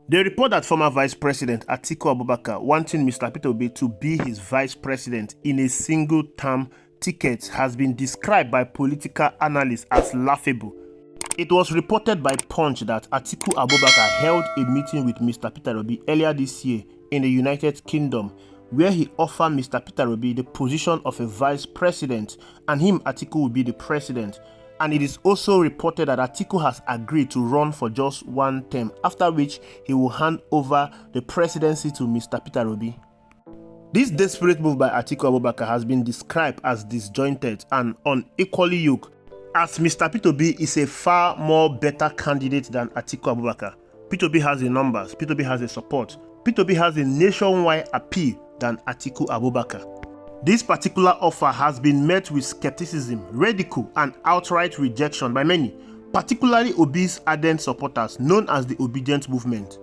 They report that former Vice President Atiku Abubakar wanting Mr. Peter Obi to be his vice president in a single-term ticket has been described by political analysts as laughable. It was reported by Punch that Atiku Abubakar held a meeting with Mr. Peter Obi earlier this year in the United Kingdom, where he offered Mr. Peter Obi the position of a vice president and him, Atiku, will be the president. And it is also reported that Atiku has agreed to run for just one term, after which he will hand over the presidency to Mr. Peter Obi. This desperate move by Atiku Abubakar has been described as disjointed and unequally yoked, as Mr. Peter Obi is a far more better candidate than Atiku Abubakar. Peter Obi has the numbers, Peter Obi has the support, Peter Obi has a nationwide appeal than Atiku Abubakar. This particular offer has been met with skepticism, ridicule, and outright rejection by many, particularly Obi's ardent supporters known as the Obidient movement.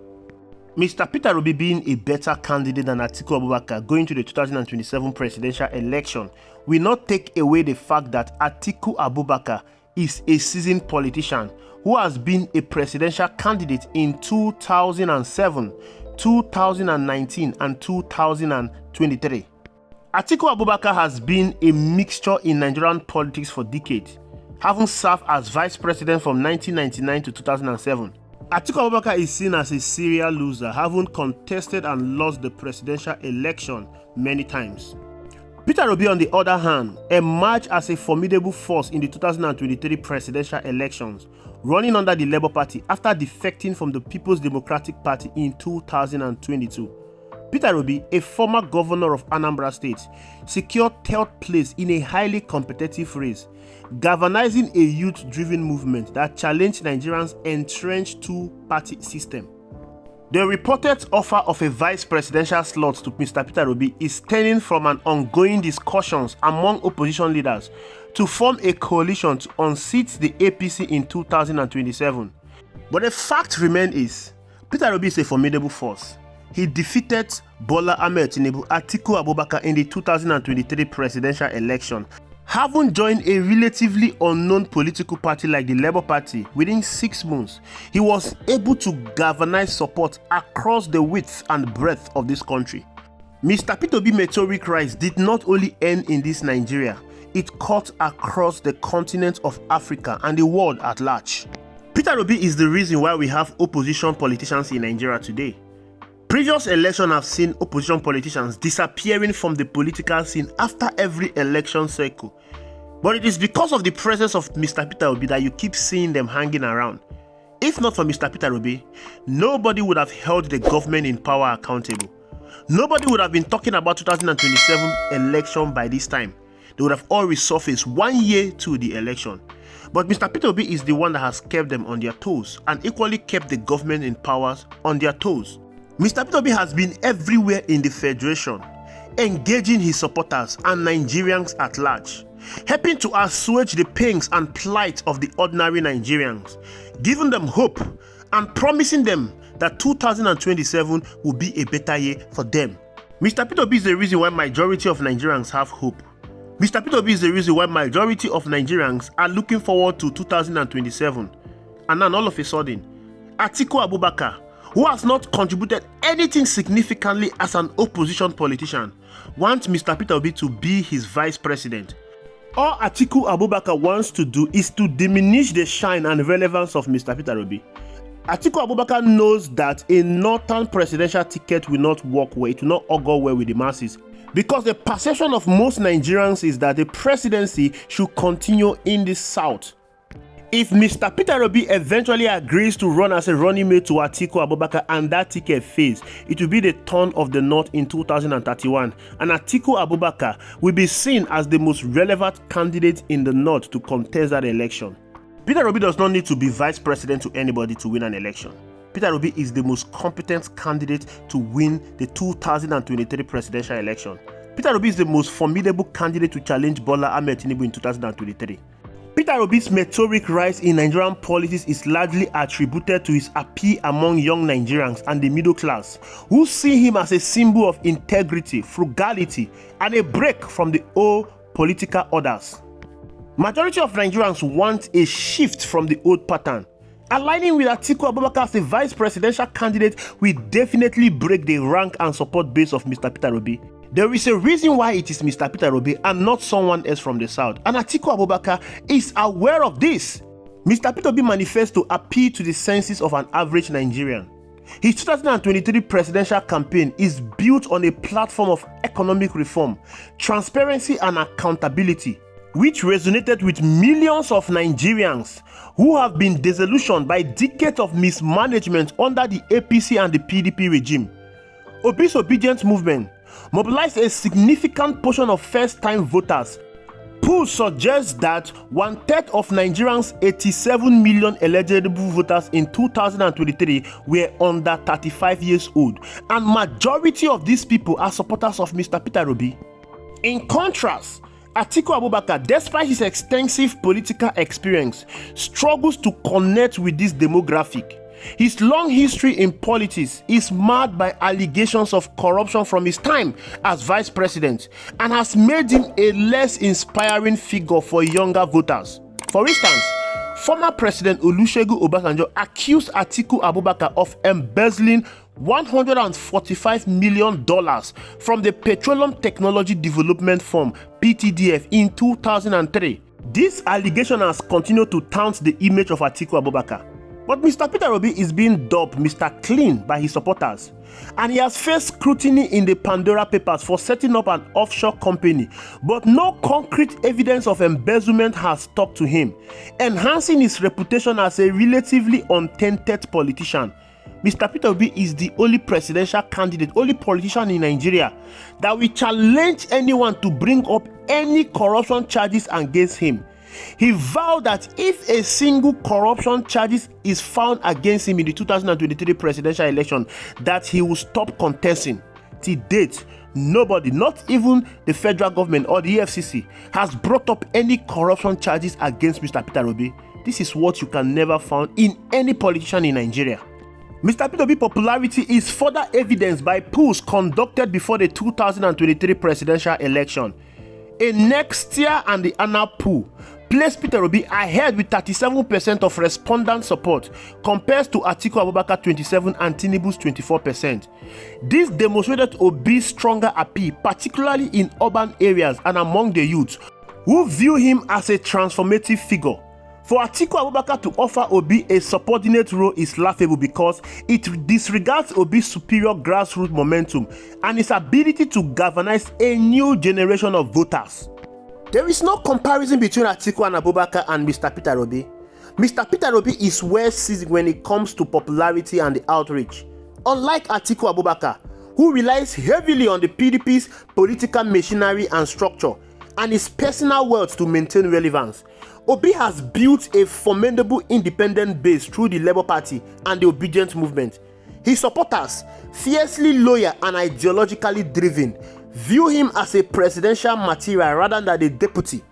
Mr. Peter Obi being a better candidate than Atiku Abubakar going to the 2027 presidential election will not take away the fact that Atiku Abubakar is a seasoned politician who has been a presidential candidate in 2007, 2019, and 2023. Atiku Abubakar has been a mixture in Nigerian politics for decades, having served as vice president from 1999 to 2007. Atiku Abubakar is seen as a serial loser, having contested and lost the presidential election many times. Peter Obi, on the other hand, emerged as a formidable force in the 2023 presidential elections, running under the Labour Party after defecting from the People's Democratic Party in 2022. Peter Obi, a former governor of Anambra State, secured third place in a highly competitive race, galvanizing a youth-driven movement that challenged Nigerians' entrenched two-party system. The reported offer of a vice presidential slot to Mr. Peter Obi is stemming from an ongoing discussions among opposition leaders to form a coalition to unseat the APC in 2027. But the fact remains is, Peter Obi is a formidable force. He defeated Bola Ahmed Tinubu, Atiku Abubakar in the 2023 presidential election, having joined a relatively unknown political party like the Labour Party. Within 6 months, he was able to galvanize support across the width and breadth of this country. Mr. Peter Obi's meteoric rise did not only end in this Nigeria, it cut across the continent of Africa and the world at large. Peter Obi is the reason why we have opposition politicians in Nigeria today. Previous elections have seen opposition politicians disappearing from the political scene after every election cycle. But it is because of the presence of Mr. Peter Obi that you keep seeing them hanging around. If not for Mr. Peter Obi, nobody would have held the government in power accountable. Nobody would have been talking about 2027 election by this time. They would have all resurfaced 1 year to the election. But Mr. Peter Obi is the one that has kept them on their toes and equally kept the government in power on their toes. Mr. Peter Obi has been everywhere in the federation, engaging his supporters and Nigerians at large, helping to assuage the pains and plight of the ordinary Nigerians, giving them hope and promising them that 2027 will be a better year for them. Mr. Peter Obi is the reason why majority of Nigerians have hope. Mr. Peter Obi is the reason why majority of Nigerians are looking forward to 2027. And then all of a sudden, Atiku Abubakar, who has not contributed anything significantly as an opposition politician, wants Mr. Peter Obi to be his vice president. All Atiku Abubakar wants to do is to diminish the shine and relevance of Mr. Peter Obi. Atiku Abubakar knows that a northern presidential ticket will not work well, it will not augur well with the masses, because the perception of most Nigerians is that the presidency should continue in the south. If Mr. Peter Obi eventually agrees to run as a running mate to Atiku Abubakar and that ticket fails, it will be the turn of the North in 2031, and Atiku Abubakar will be seen as the most relevant candidate in the North to contest that election. Peter Obi does not need to be vice president to anybody to win an election. Peter Obi is the most competent candidate to win the 2023 presidential election. Peter Obi is the most formidable candidate to challenge Bola Ahmed Tinubu in 2023. Peter Obi's meteoric rise in Nigerian politics is largely attributed to his appeal among young Nigerians and the middle class, who see him as a symbol of integrity, frugality, and a break from the old political orders. Majority of Nigerians want a shift from the old pattern, Aligning with Atiku Abubakar as a vice presidential candidate will definitely break the rank and support base of Mr. Peter Obi. There is a reason why it is Mr. Peter Obi and not someone else from the south, and Atiku Abubakar is aware of this. Mr. Peter Obi manifests to appeal to the senses of an average Nigerian. His 2023 presidential campaign is built on a platform of economic reform, transparency and accountability, which resonated with millions of Nigerians who have been disillusioned by decades of mismanagement under the APC and the PDP regime. Obi's Obidient movement mobilized a significant portion of first-time voters. Polls suggest that 1/3 of Nigerians' 87 million eligible voters in 2023 were under 35 years old, and majority of these people are supporters of Mr. Peter Obi. In contrast, Atiku Abubakar, despite his extensive political experience, struggles to connect with this demographic. His long history in politics is marred by allegations of corruption from his time as vice president and has made him a less inspiring figure for younger voters. For instance, former President Olusegun Obasanjo accused Atiku Abubakar of embezzling $145 million from the Petroleum Technology Development Fund (PTDF) in 2003. This allegation has continued to taunt the image of Atiku Abubakar. But Mr. Peter Obi is being dubbed Mr. Clean by his supporters, and he has faced scrutiny in the Pandora Papers for setting up an offshore company, but no concrete evidence of embezzlement has stuck to him, enhancing his reputation as a relatively untainted politician. Mr. Peter Obi is the only presidential candidate, only politician in Nigeria that will challenge anyone to bring up any corruption charges against him. He vowed that if a single corruption charges is found against him in the 2023 presidential election, that he will stop contesting. To date, nobody, not even the federal government or the EFCC, has brought up any corruption charges against Mr. Peter Obi. This is what you can never find in any politician in Nigeria. Mr. Peter Obi's popularity is further evidenced by polls conducted before the 2023 presidential election. A next year and the annual poll placed Peter Obi ahead with 37% of respondent support compared to Atiku Abubakar 27% and Tinubu's 24%. This demonstrated Obi's stronger appeal, particularly in urban areas and among the youth, who view him as a transformative figure. For Atiku Abubakar to offer Obi a subordinate role is laughable because it disregards Obi's superior grassroots momentum and his ability to galvanize a new generation of voters. There is no comparison between Atiku and Abubakar and Mr. Peter Obi. Mr. Peter Obi is well seasoned when it comes to popularity and the outreach. Unlike Atiku Abubakar, who relies heavily on the PDP's political machinery and structure and his personal wealth to maintain relevance, Obi has built a formidable independent base through the Labour Party and the Obidient movement. His supporters, fiercely loyal and ideologically driven, view him as a presidential material rather than a deputy.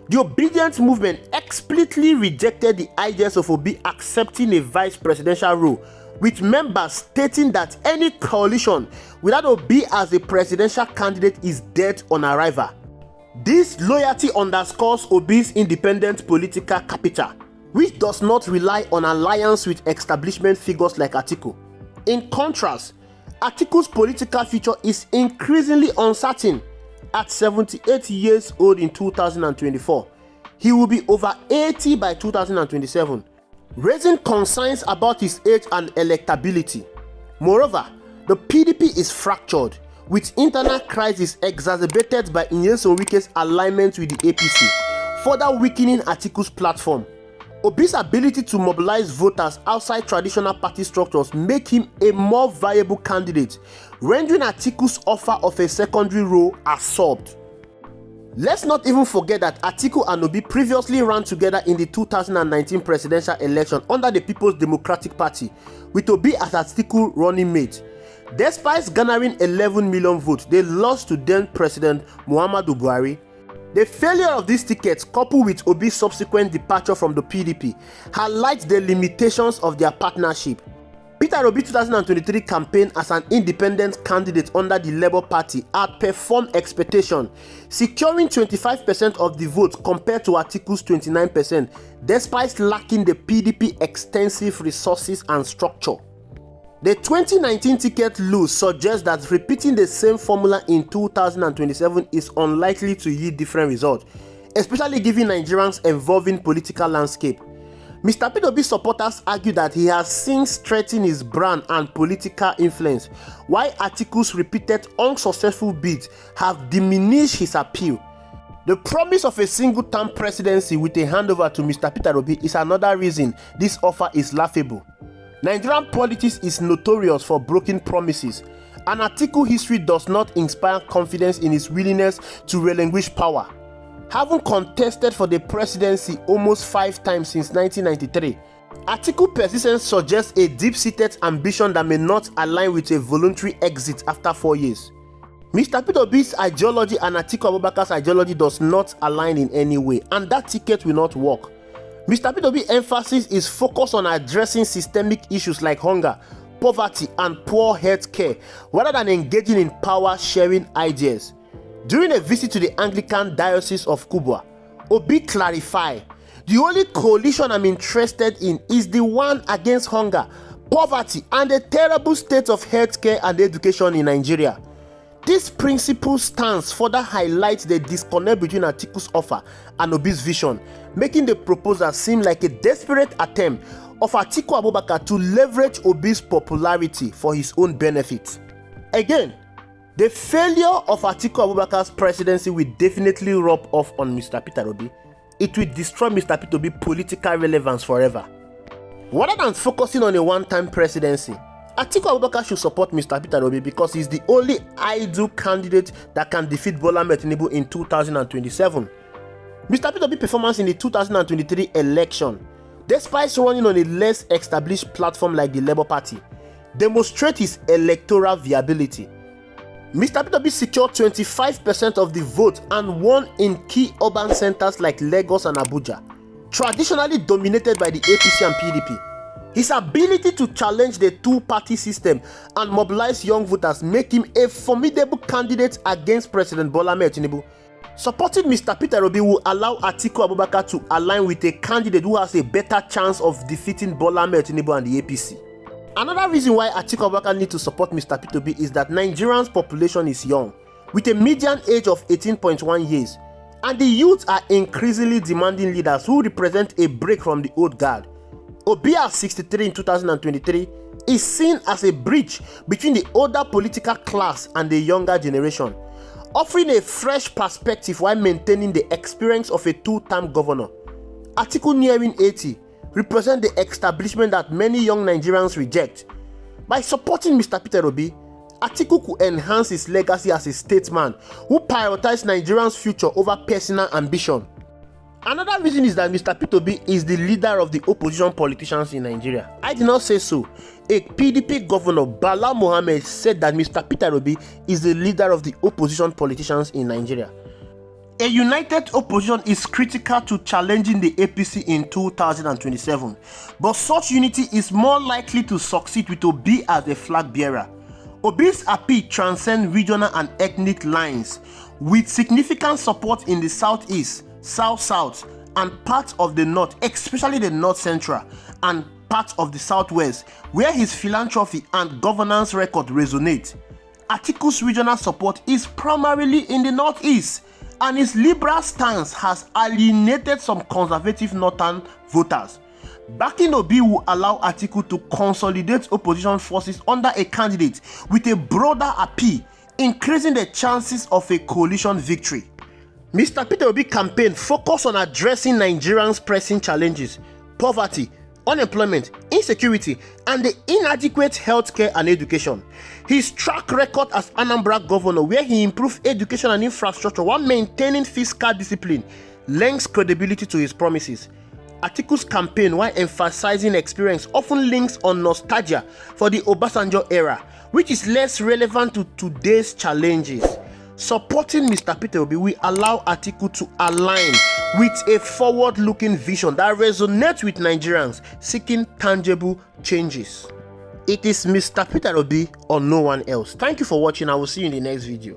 The Obidient movement explicitly rejected the ideas of Obi accepting a vice presidential role, with members stating that any coalition without Obi as a presidential candidate is dead on arrival. This loyalty underscores Obi's independent political capital, which does not rely on alliance with establishment figures like Atiku. In contrast, Atiku's political future is increasingly uncertain. At 78 years old in 2024, he will be over 80 by 2027, raising concerns about his age and electability. Moreover, the PDP is fractured, with internal crisis exacerbated by Nyesom Wike's alignment with the APC, further weakening Atiku's platform. Obi's ability to mobilize voters outside traditional party structures make him a more viable candidate, rendering Atiku's offer of a secondary role absurd. Let's not even forget that Atiku and Obi previously ran together in the 2019 presidential election under the People's Democratic Party, with Obi as Atiku's running mate. Despite garnering 11 million votes, they lost to then President Muhammadu Buhari. The failure of these tickets, coupled with Obi's subsequent departure from the PDP, highlights the limitations of their partnership. Peter Obi 2023 campaign as an independent candidate under the Labour Party outperformed expectation, securing 25% of the vote compared to Atiku's 29%, despite lacking the PDP extensive resources and structure. The 2019 ticket lose suggests that repeating the same formula in 2027 is unlikely to yield different results, especially given Nigerians' evolving political landscape. Mr. Peter Obi's supporters argue that he has since strengthened his brand and political influence, while Atiku's repeated unsuccessful bids have diminished his appeal. The promise of a single-term presidency with a handover to Mr. Peter Obi is another reason this offer is laughable. Nigerian politics is notorious for broken promises, and Atiku history does not inspire confidence in his willingness to relinquish power. Having contested for the presidency almost 5 times since 1993, Atiku's persistence suggests a deep-seated ambition that may not align with a voluntary exit after 4 years. Mr. Peter Obi's ideology and Atiku Abubakar's ideology does not align in any way, and that ticket will not work. Mr. Peter Obi's emphasis is focused on addressing systemic issues like hunger, poverty, and poor health care, rather than engaging in power-sharing ideas. During a visit to the Anglican Diocese of Kubwa, Obi clarified, "The only coalition I'm interested in is the one against hunger, poverty, and the terrible state of healthcare and education in Nigeria." This principle stance further highlights the disconnect between Atiku's offer and Obi's vision, making the proposal seem like a desperate attempt of Atiku Abubakar to leverage Obi's popularity for his own benefit. Again, the failure of Atiku Abubakar's presidency will definitely rub off on Mr. Peter Obi. It will destroy Mr. Peter Obi's political relevance forever. Rather than focusing on a one-time presidency, Atiku Abubakar should support Mr. Peter Obi because he is the only ideal candidate that can defeat Bola Ahmed Tinubu in 2027. Mr. Peter Obi's performance in the 2023 election, despite running on a less established platform like the Labour Party, demonstrates his electoral viability. Mr. Peter Obi secured 25% of the vote and won in key urban centers like Lagos and Abuja, traditionally dominated by the APC and PDP. His ability to challenge the two-party system and mobilize young voters make him a formidable candidate against President Bola Ahmed Tinubu. Supporting Mr. Peter Obi will allow Atiku Abubakar to align with a candidate who has a better chance of defeating Bola Ahmed Tinubu and the APC. Another reason why Atiku Abubakar needs to support Mr. Peter Obi is that Nigerians' population is young, with a median age of 18.1 years, and the youth are increasingly demanding leaders who represent a break from the old guard. Obi at 63 in 2023 is seen as a bridge between the older political class and the younger generation, offering a fresh perspective while maintaining the experience of a two-term governor. Atiku nearing 80 represent the establishment that many young Nigerians reject. By supporting Mr. Peter Obi, Atiku could enhance his legacy as a statesman who prioritized Nigerians' future over personal ambition. Another reason is that Mr. Peter Obi is the leader of the opposition politicians in Nigeria. I did not say so. A PDP governor, Bala Mohammed, said that Mr. Peter Obi is the leader of the opposition politicians in Nigeria. A united opposition is critical to challenging the APC in 2027, but such unity is more likely to succeed with Obi as a flag bearer. Obi's appeal transcends regional and ethnic lines, with significant support in the southeast, south-south, and parts of the north, especially the north-central, and parts of the southwest, where his philanthropy and governance record resonate. Atiku's regional support is primarily in the northeast, and his liberal stance has alienated some conservative northern voters. Backing Obi will allow Atiku to consolidate opposition forces under a candidate with a broader appeal, increasing the chances of a coalition victory. Mr. Peter Obi's campaign focused on addressing Nigerians' pressing challenges: poverty, unemployment, insecurity, and the inadequate healthcare and education. His track record as Anambra governor, where he improved education and infrastructure while maintaining fiscal discipline, lends credibility to his promises. Atiku's campaign, while emphasizing experience, often links on nostalgia for the Obasanjo era, which is less relevant to today's challenges. Supporting Mr. Peter Obi will allow Atiku to align with a forward-looking vision that resonates with Nigerians seeking tangible changes. It is Mr. Peter Obi or no one else. Thank you for watching. I will see you in the next video.